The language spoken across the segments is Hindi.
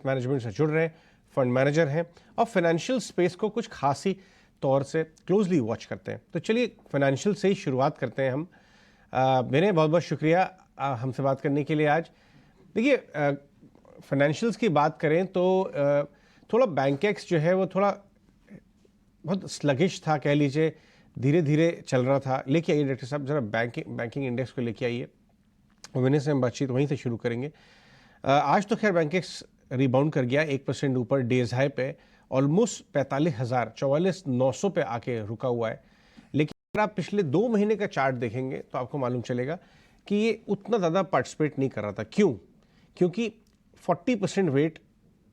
एसेट मैनेजमेंट से जुड़ रहे हैं, फंड मैनेजर हैं और फाइनेंशियल स्पेस को कुछ खासी तौर से क्लोजली वॉच करते हैं। तो चलिए फाइनेंशियल से ही शुरुआत करते हैं हम। विनय, बहुत बहुत शुक्रिया हमसे बात करने के लिए आज। देखिए, फाइनेंशियल्स की बात करें तो थोड़ा बैंकेक्स जो है वो थोड़ा बहुत स्लगिश था, कह लीजिए, धीरे धीरे चल रहा था। लेके आइए डायरेक्टर साहब, जरा बैंकिंग इंडेक्स को लेके आइए। विनय से हम बातचीत वहीं से शुरू करेंगे। आज तो खैर बैंकेक्स रिबाउंड कर गया 1% ऊपर, डेज हाई पे ऑलमोस्ट 45,000 44,900 पे आके रुका हुआ है। लेकिन अगर आप पिछले 2 महीने का चार्ट देखेंगे तो आपको मालूम चलेगा कि ये उतना ज़्यादा पार्टिसिपेट नहीं कर रहा था। क्यों? क्योंकि 40% वेट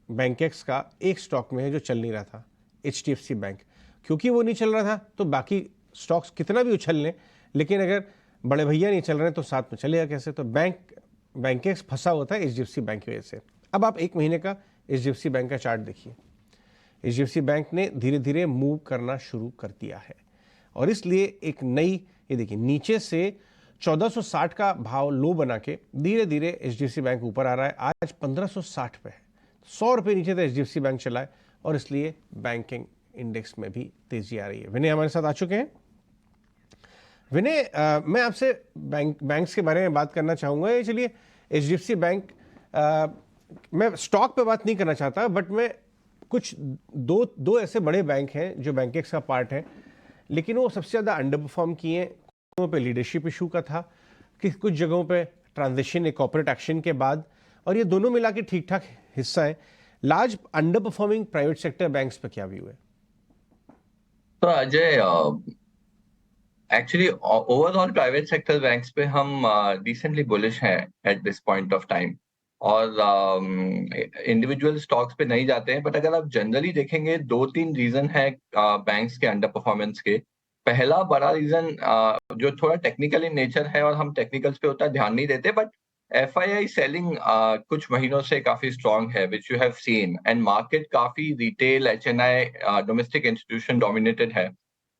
बैंकेक्स का एक स्टॉक में है जो चल नहीं रहा था, HDFC बैंक। क्योंकि वो नहीं चल रहा था तो बाकी स्टॉक्स कितना भी उछल लें, लेकिन अगर बड़े भैया नहीं चल रहे हैं तो साथ में चलेगा कैसे? तो बैंकेक्स फंसा हुआ था HDFC बैंक की वजह से। अब आप 1 महीने का HDFC बैंक का चार्ट देखिए। HDFC बैंक ने धीरे धीरे मूव करना शुरू कर दिया है और इसलिए एक नई, ये देखिए, नीचे से 1460 का भाव लो बना के धीरे धीरे HDFC बैंक ऊपर आ रहा है। आज 1560 पे है, 100 रुपये नीचे तो HDFC बैंक चला है और इसलिए बैंकिंग इंडेक्स में भी तेजी आ रही है। विनय हमारे साथ आ चुके हैं। विनय, मैं आपसे बैंक्स के बारे में बात करना चाहूँगा। ये चलिए, HDFC बैंक, मैं स्टॉक पे बात नहीं करना चाहता, बट मैं कुछ दो ऐसे बड़े बैंक हैं जो बैंकेक्स का पार्ट है, लेकिन वो सबसे ज़्यादा अंडर परफॉर्म किए। कुछ जगहों पे लीडरशिप इशू का था, कि कुछ जगहों पे ट्रांजिशन, एक कॉर्पोरेट एक्शन के बाद, और ये दोनों मिला के ठीक ठाक हिस्सा है। Large under performing private sector banks पे क्या व्यू है? तो Ajay, actually overall private sector banks पे हम डिसेंटली बुलिश हैं at this point of time. और इंडिविजुअल स्टॉक्स पे नहीं जाते हैं, बट अगर आप जनरली देखेंगे 2-3 रीजन है बैंक्स के अंडर परफॉर्मेंस के। पहला बड़ा रीजन जो थोड़ा टेक्निकल इन नेचर है और हम टेक्निकल्स पे उतना ध्यान नहीं देते, बट FII सेलिंग कुछ महीनों से काफी स्ट्रांग है, which you have seen, and market काफी retail, HNI, domestic institution dominated है।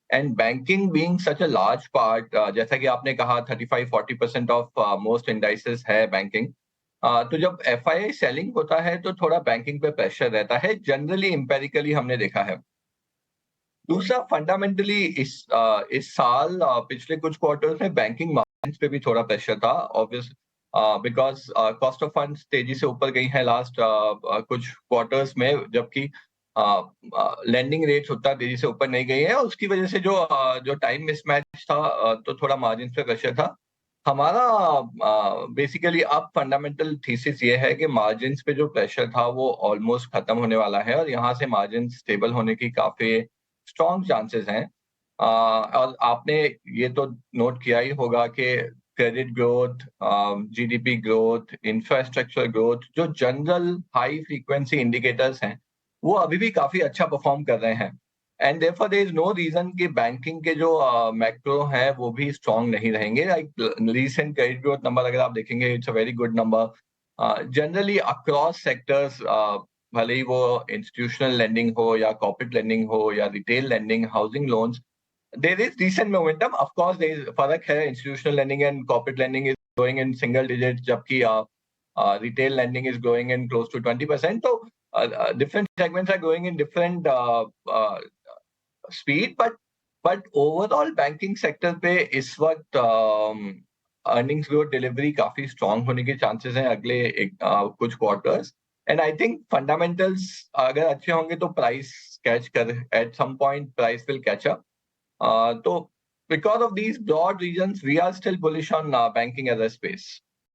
And banking being such a large part, जैसा कि आपने कहा 35-40% ऑफ मोस्ट इंडाइसेस है बैंकिंग। तो जब FII सेलिंग होता है तो थोड़ा बैंकिंग पे प्रेशर रहता है, जनरली एम्पेरिकली हमने देखा है। दूसरा, फंडामेंटली इस साल पिछले कुछ क्वार्टर्स में बैंकिंग मार्जिन्स पे भी थोड़ा प्रेशर था, obvious, because cost of funds तेजी से ऊपर गई है लास्ट कुछ क्वार्टर्स में, जबकि लेंडिंग रेट्स उतना तेजी से ऊपर नहीं गई है। उसकी वजह से जो टाइम मिसमैच था, तो थोड़ा मार्जिन पे प्रेशर था हमारा। बेसिकली अब फंडामेंटल थीसिस ये है कि मार्जिन्स पे जो प्रेशर था वो ऑलमोस्ट खत्म होने वाला है और यहाँ से मार्जिन स्टेबल होने की काफी स्ट्रॉन्ग चांसेस हैं। और आपने ये तो नोट किया ही होगा कि credit growth, GDP growth, infrastructure growth, जो जनरल हाई फ्रीक्वेंसी इंडिकेटर्स हैं, वो अभी भी काफी अच्छा परफॉर्म कर रहे हैं। And therefore there is no reason कि बैंकिंग के जो मैक्रो है वो भी स्ट्रांग नहीं रहेंगे। Like recent credit growth number अगर आप देखेंगे, it's a very good number generally across sectors, भले ही वो इंस्टीट्यूशनल लेंडिंग हो या कॉर्पोरेट लेंडिंग हो या retail lending, housing loans, there is decent momentum. Of course, there is फर्क है, institutional lending and corporate lending is growing in single digits, जबकि retail lending is growing in close to 20%. So different segments are growing in different speed, but overall banking sector पे इस वक्त earnings growth delivery काफी strong होने के chances हैं अगले कुछ quarters. And I think fundamentals अगर अच्छे होंगे तो price catch कर, at some point price will catch up. So because of these broad reasons, we are still bullish on banking as a space.